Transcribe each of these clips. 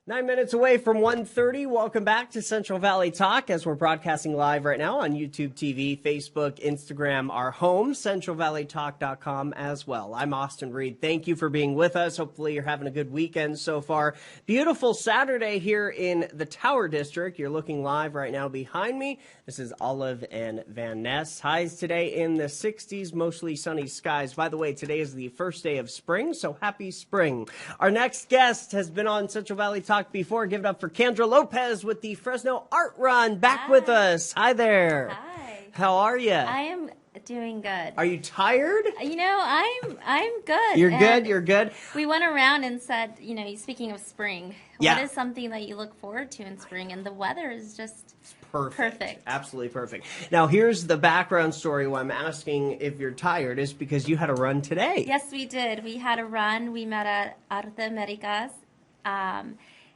9 minutes away from 1:30. Welcome back to Central Valley Talk as we're broadcasting live right now on YouTube TV, Facebook, Instagram, our home, CentralValleyTalk.com as well. I'm Austin Reed. Thank you for being with us. Hopefully you're having a good weekend so far. Beautiful Saturday here in the Tower District. You're looking live right now behind me. This is Olive and Van Ness. Highs today in the 60s, mostly sunny skies. By the way, today is the first day of spring, so happy spring. Our next guest has been on Central Valley Talk before. Give it up for Kendra Lopez with the Fresno Art Run back with us. Hi there. Hi. How are you? I am doing good. Are you tired? You know, I'm good. You're good. You're good. We went around and said, you know, speaking of spring, yeah. What is something that you look forward to in spring? And the weather is just perfect. Absolutely perfect. Now, here's the background story why I'm asking if you're tired is because you had a run today. Yes, we did. We had a run. We met at Arte Americas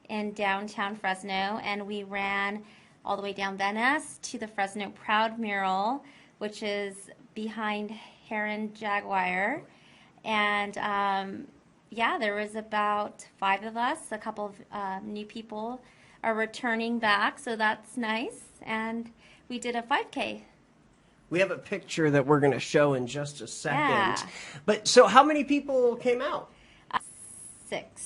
in downtown Fresno, and we ran all the way down Van Ness to the Fresno Proud mural, which is behind Heron Jaguar. And yeah, there was about 5 of us. A couple of new people are returning back, so that's nice. And we did a 5K. We have a picture that we're going to show in just a second. Yeah. But so how many people came out? 6.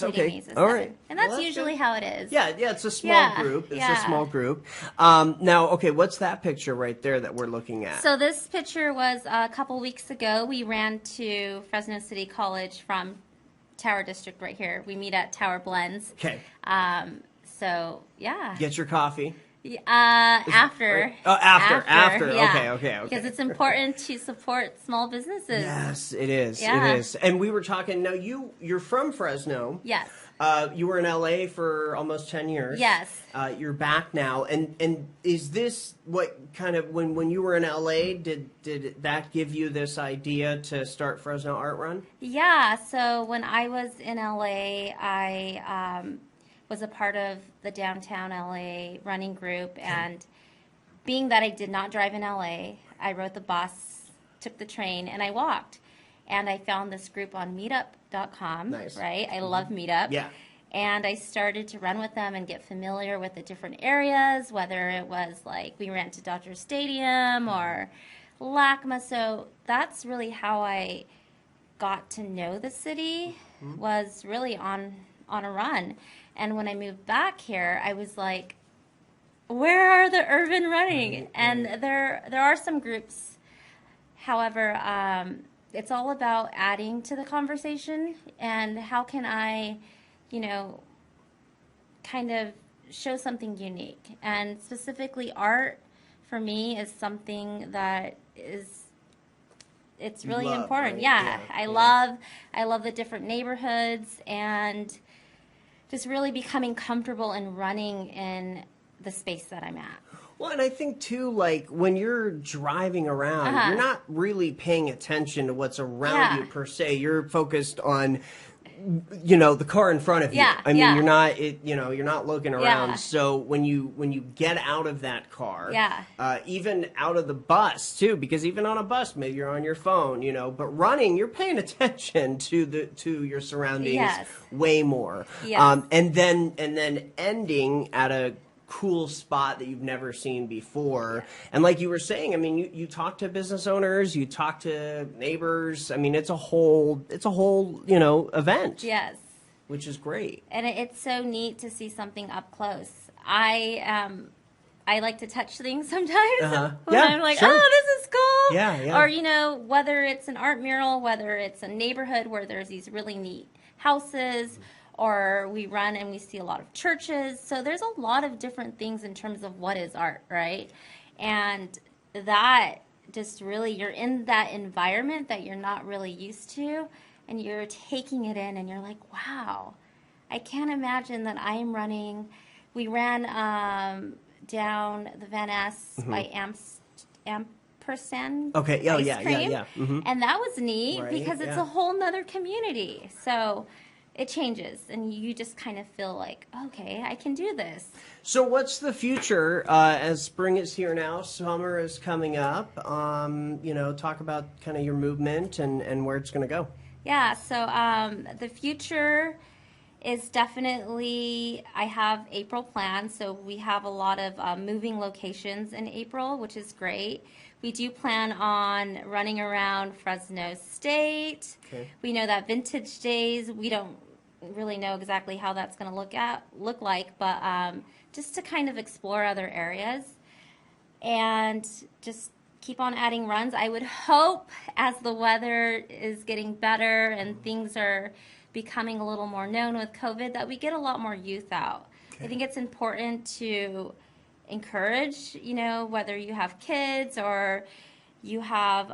Okay. All right. And that's usually good. How it is. Yeah, it's a small group. It's a small group. Now, okay, what's that picture right there that we're looking at? So this picture was a couple weeks ago. We ran to Fresno City College from Tower District right here. We meet at Tower Blends. Okay. So, yeah. Get your coffee. After. Right? Oh, after. Yeah. Okay. Because it's important to support small businesses. Yes, it is. Yeah. It is. And we were talking, now you're from Fresno. Yes. You were in LA for almost 10 years. Yes. You're back now. And is this what kind of, when you were in LA, did that give you this idea to start Fresno Art Run? Yeah. So when I was in LA, I was a part of the downtown LA running group, and being that I did not drive in LA, I rode the bus, took the train, and I walked. And I found this group on meetup.com, nice. Right? I love Meetup. Yeah. And I started to run with them and get familiar with the different areas, whether it was like we ran to Dodger Stadium or LACMA. So that's really how I got to know the city, was really on a run. And when I moved back here, I was like, where are the urban running? And there are some groups. However, it's all about adding to the conversation, and how can I, kind of show something unique. And specifically art, for me, is something that it's really important. Right? Yeah. I love the different neighborhoods, and just really becoming comfortable and running in the space that I'm at. Well, and I think, too, like, when you're driving around, you're not really paying attention to what's around you, per se. You're focused on, the car in front of you. I mean, you're not, you're not looking around. Yeah. So when you get out of that car, Yeah. Even out of the bus, too, because even on a bus, maybe you're on your phone, but running, you're paying attention to your surroundings Yes. way more. Yes. And then ending at a cool spot that you've never seen before. And like you were saying, I mean, you talk to business owners, you talk to neighbors. I mean, it's a whole event. Yes. Which is great. And it's so neat to see something up close. I like to touch things sometimes. When I'm like, sure. oh, this is cool. Yeah. Or, whether it's an art mural, whether it's a neighborhood where there's these really neat houses, or we run and we see a lot of churches. So there's a lot of different things in terms of what is art, right? And that just really, you're in that environment that you're not really used to, and you're taking it in, and you're like, wow, I can't imagine that I am running. We ran down the Van Ness by Ampersand. Okay, ice cream. yeah. Mm-hmm. And that was neat, Right, because it's a whole nother community. So it changes, and you just kind of feel like, okay, I can do this. So what's the future as spring is here now, summer is coming up? Talk about kind of your movement and where it's going to go. Yeah, so the future is definitely, I have April planned, so we have a lot of moving locations in April, which is great. We do plan on running around Fresno State. Okay. We know that Vintage Days, we don't really know exactly how that's going to look like, but just to kind of explore other areas and just keep on adding runs. I would hope as the weather is getting better and things are becoming a little more known with COVID that we get a lot more youth out. Okay. I think it's important to encourage, whether you have kids or you have,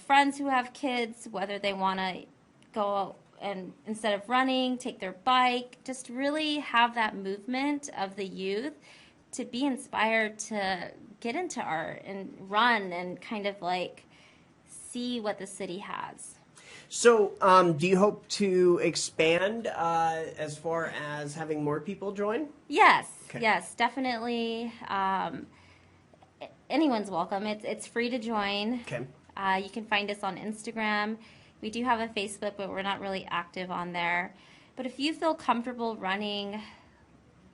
friends who have kids, whether they want to go and instead of running, take their bike, just really have that movement of the youth to be inspired to get into art and run and kind of like see what the city has. So, do you hope to expand as far as having more people join? Yes, Okay. Yes, definitely. Anyone's welcome. It's free to join. Okay. You can find us on Instagram. We do have a Facebook, but we're not really active on there. But if you feel comfortable running,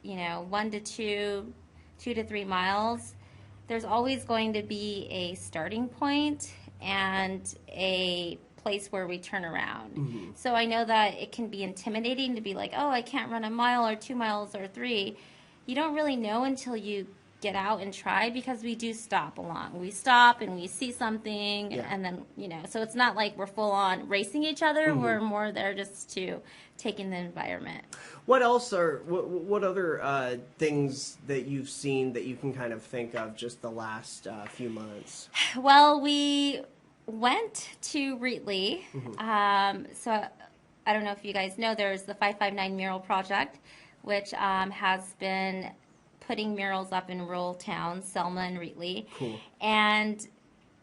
1 to 2, 2 to 3 miles, there's always going to be a starting point and a place where we turn around. Mm-hmm. So I know that it can be intimidating to be like, oh, I can't run a mile or 2 miles or 3. You don't really know until you get out and try, because we do stop along. We stop and we see something, Yeah. and then, so it's not like we're full on racing each other. Mm-hmm. We're more there just to take in the environment. What other things that you've seen that you can kind of think of just the last few months? Well, we went to Wheatley. Mm-hmm. So I don't know if you guys know, there's the 559 Mural Project, which has been putting murals up in rural towns, Selma and Wheatley. Cool. And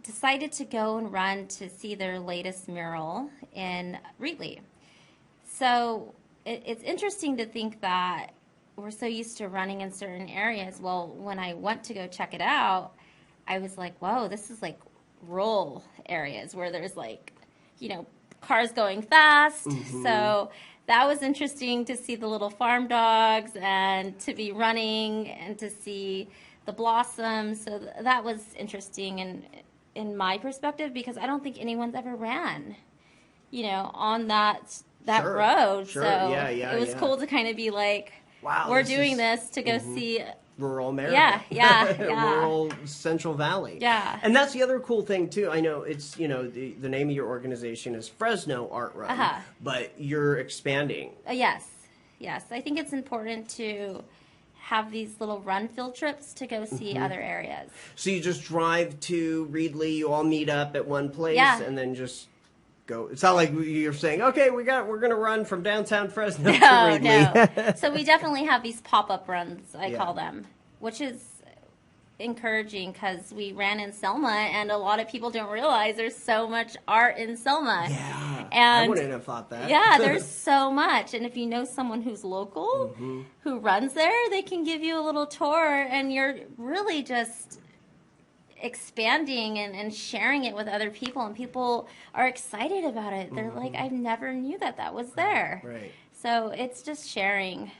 decided to go and run to see their latest mural in Wheatley. So it's interesting to think that we're so used to running in certain areas. Well, when I went to go check it out, I was like, whoa, this is like rural areas where there's like, cars going fast. Mm-hmm. So that was interesting to see the little farm dogs and to be running and to see the blossoms. So that was interesting in my perspective, because I don't think anyone's ever ran, on that Sure. road. Sure. So Yeah, it was yeah. cool to kind of be like, Wow, we're this doing is this to go see. rural America. Yeah. Rural Central Valley. Yeah. And that's the other cool thing too. I know it's, the name of your organization is Fresno Art Run, but you're expanding. Yes. I think it's important to have these little run field trips to go see other areas. So you just drive to Reedley, you all meet up at one place, and then just go. It's not like you're saying, okay, we're going to run from downtown Fresno to Reedley. No. So we definitely have these pop-up runs, I call them, which is encouraging because we ran in Selma, and a lot of people don't realize there's so much art in Selma. Yeah, and I wouldn't have thought that. Yeah, there's so much. And if you know someone who's local, who runs there, they can give you a little tour, and you're really just expanding and sharing it with other people, and people are excited about it. They're like, I never knew that was there. Right. So it's just sharing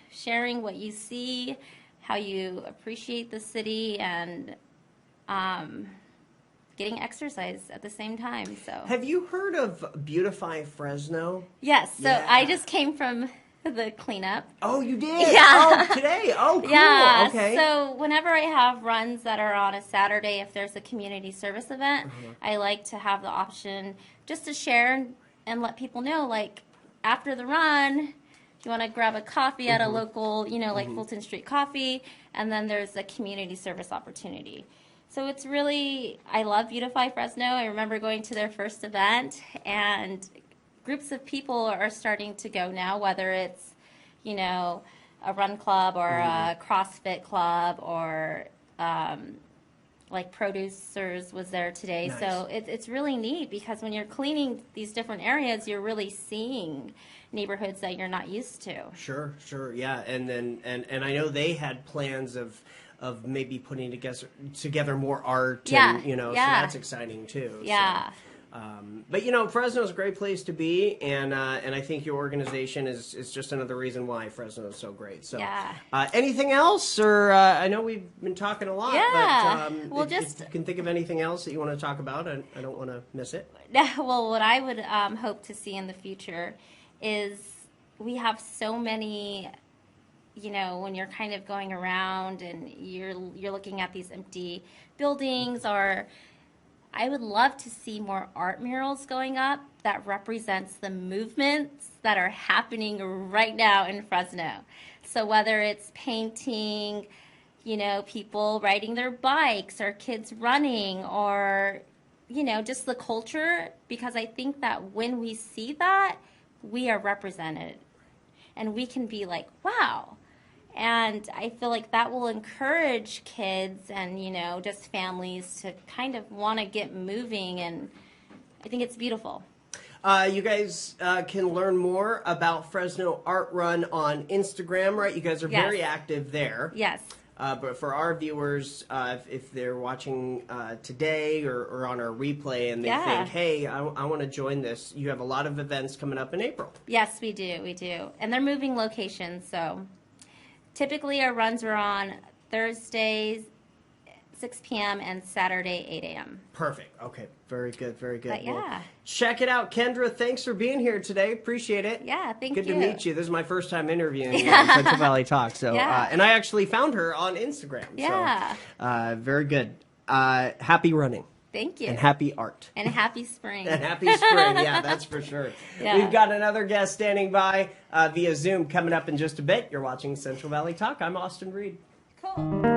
what you see, how you appreciate the city, and getting exercise at the same time. So Have you heard of Beautify Fresno? yes, so Yeah. I just came from the cleanup. Oh, you did? Yeah. Oh, today? Oh, cool. Yeah, Okay. so whenever I have runs that are on a Saturday, if there's a community service event, I like to have the option just to share and let people know, like, after the run, you want to grab a coffee at a local, like Fulton Street Coffee, and then there's a community service opportunity. So it's really, I love Beautify Fresno. I remember going to their first event, and groups of people are starting to go now, whether it's, a run club or a CrossFit club, or like Producers was there today. Nice. So it's really neat, because when you're cleaning these different areas, you're really seeing neighborhoods that you're not used to. Sure, yeah, and then and I know they had plans of maybe putting together more art, Yeah, and so yeah. that's exciting too. Yeah. But, you know, Fresno is a great place to be, and I think your organization is just another reason why Fresno is so great. So, Yeah. Anything else? Or I know we've been talking a lot, Yeah. but Well, if you can think of anything else that you want to talk about, I don't want to miss it. Well, what I would hope to see in the future is we have so many, you know, when you're kind of going around and you're looking at these empty buildings, or I would love to see more art murals going up that represents the movements that are happening right now in Fresno. So whether it's painting, you know, people riding their bikes or kids running, or, you know, just the culture, because I think that when we see that, we are represented and we can be like, wow. And I feel like that will encourage kids and, you know, just families to kind of want to get moving, and I think it's beautiful. You guys can learn more about Fresno Art Run on Instagram, right? You guys are very active there. Yes. But for our viewers, if they're watching today or on our replay and they think, hey, I want to join this, you have a lot of events coming up in April. Yes, we do. And they're moving locations, so typically our runs are on Thursdays, 6 p.m. and Saturday, 8 a.m. Perfect. Okay. Very good. Very good. But yeah. Well, check it out. Kendra, thanks for being here today. Appreciate it. Yeah, thank you. Good to meet you. This is my first time interviewing you on Central Valley Talk. So, and I actually found her on Instagram. Yeah. So, very good. Happy running. Thank you. And happy art. And happy spring. And happy spring. Yeah, that's for sure. Yeah. We've got another guest standing by via Zoom coming up in just a bit. You're watching Central Valley Talk. I'm Austin Reed. Cool.